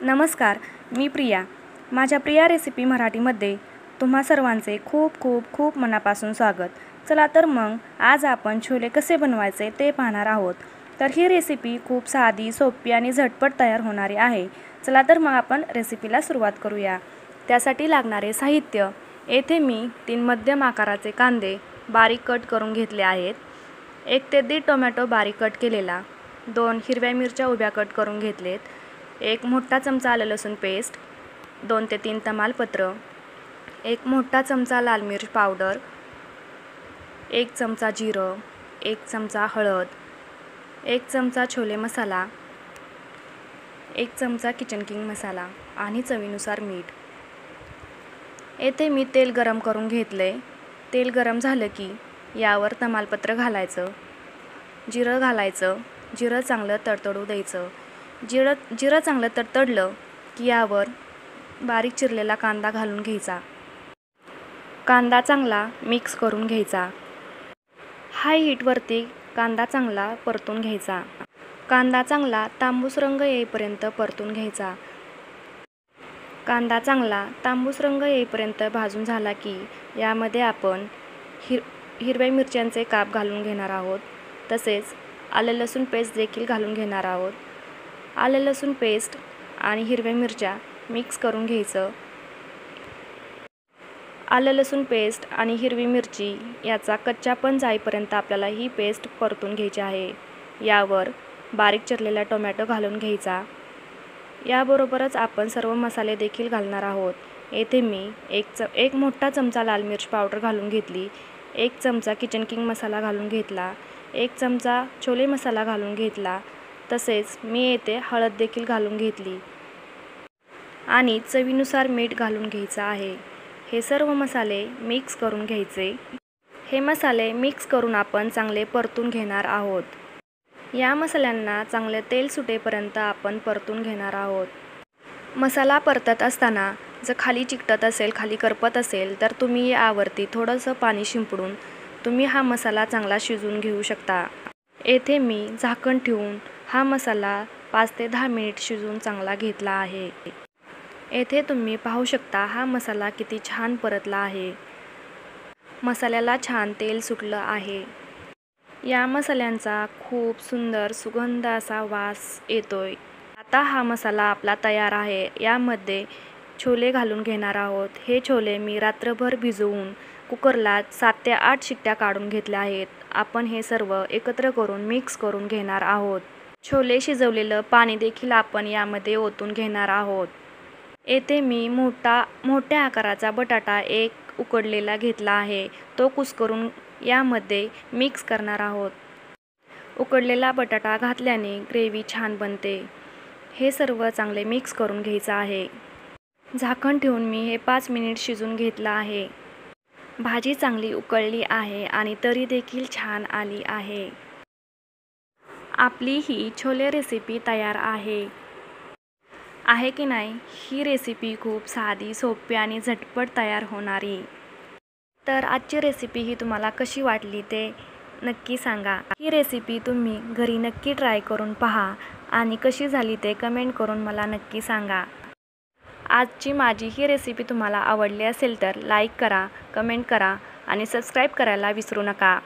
नमस्कार, मी प्रिया. माझ्या प्रिया रेसिपी मराठीमध्ये तुम्हा सर्वांचे खूप खूप खूप मनापासून स्वागत. चला तर मग आज आपण छोले कसे बनवायचे ते पाहणार आहोत. तर ही रेसिपी खूप साधी, सोपी आणि झटपट तयार होणारी आहे. चला तर मग आपण रेसिपीला सुरुवात करूया. त्यासाठी लागणारे साहित्य: येथे मी 3 मध्यम आकाराचे कांदे बारीक कट करून घेतले आहेत. 1 ते 1.5 टोमॅटो बारीक कट केलेला, 2 हिरव्या मिरच्या उभ्या कट करून घेतलेत, 1 मोठा चमचा आलं लसूण पेस्ट, 2 ते 3 तमालपत्र, 1 मोठा चमचा लाल मिर्च पावडर, 1 चमचा जिरं, 1 चमचा हळद, 1 चमचा छोले मसाला, 1 चमचा किचन किंग मसाला आणि चवीनुसार मीठ. येथे मी तेल गरम करून घेतले. तेल गरम झालं की यावर तमालपत्र घालायचं, जिरं घालायचं. जिरं चांगलं तडतडू द्यायचं. जिरं चांगलं तडतडलं की यावर बारीक चिरलेला कांदा घालून घ्यायचा. कांदा चांगला मिक्स करून घ्यायचा. हाय हीटवरती कांदा चांगला परतून घ्यायचा. कांदा चांगला तांबूस रंग येईपर्यंत परतून घ्यायचा. कांदा चांगला तांबूस रंग येईपर्यंत भाजून झाला की यामध्ये आपण हिरव्या मिरच्यांचे काप घालून घेणार आहोत. तसेच आलं लसूण पेस्ट देखील घालून घेणार आहोत. आलं लसूण पेस्ट आणि हिरव्या मिरच्या मिक्स करून घ्यायचं. आलं लसूण पेस्ट आणि हिरवी मिरची याचा कच्चापण जाईपर्यंत आपल्याला ही पेस्ट परतून घ्यायची आहे. यावर बारीक चिरलेला टोमॅटो घालून घ्यायचा. याबरोबरच आपण सर्व मसाले देखील घालणार आहोत. येथे मी एक मोठा चमचा लाल मिर्च पावडर घालून घेतली, 1 चमचा किचन किंग मसाला घालून घेतला, 1 चमचा छोले मसाला घालून घेतला. तसेच मी येथे हळद देखील घालून घेतली आणि चवीनुसार मीठ घालून घ्यायचं आहे. हे सर्व मसाले मिक्स करून घ्यायचे. हे मसाले मिक्स करून आपण चांगले परतून घेणार आहोत. या मसाल्यांना चांगले तेल सुटेपर्यंत आपण परतून घेणार आहोत. मसाला परतत असताना जर खाली चिकटत असेल, खाली करपत असेल तर तुम्ही यावरती थोडंसं पाणी शिंपडून तुम्ही हा मसाला चांगला शिजवून घेऊ शकता. येथे मी झाकण ठेवून हा मसाला 5 ते 10 मिनिट शिजवून चांगला घेतला आहे. येथे तुम्ही पाहू शकता हा मसाला किती छान परतला आहे. मसाल्याला छान तेल सुटलं आहे. या मसाल्यांचा खूप सुंदर सुगंध असा वास येतोय. आता हा मसाला आपला तयार आहे. यामध्ये छोले घालून घेणार आहोत. हे छोले मी रात्रभर भिजवून कुकरला 7 ते 8 शिट्ट्या काढून घेतल्या आहेत. आपण हे सर्व एकत्र करून मिक्स करून घेणार आहोत. छोले शिजवलेलं पाणी देखील आपण यामध्ये ओतून घेणार आहोत. येथे मी मोठ्या आकाराचा बटाटा 1 उकडलेला घेतला आहे. तो कुस्करून यामध्ये मिक्स करणार आहोत. उकडलेला बटाटा घातल्याने ग्रेव्ही छान बनते. हे सर्व चांगले मिक्स करून घ्यायचं आहे. झाकण ठेवून मी हे 5 मिनिट शिजून घेतलं आहे. भाजी चांगली उकळली आहे आणि तरी देखील छान आली आहे. आपली ही छोले रेसिपी तयार आहे की नाही? ही रेसिपी खूप साधी, सोपी आणि झटपट तयार होणारी. तर आजची रेसिपी ही तुम्हाला कशी वाटली ते नक्की सांगा. ही रेसिपी तुम्ही घरी नक्की ट्राय करून पहा आणि कशी झाली ते कमेंट करून मला नक्की सांगा. आजची माझी ही रेसिपी तुम्हाला आवडली असेल तर लाईक करा, कमेंट करा आणि सबस्क्राईब करायला विसरू नका.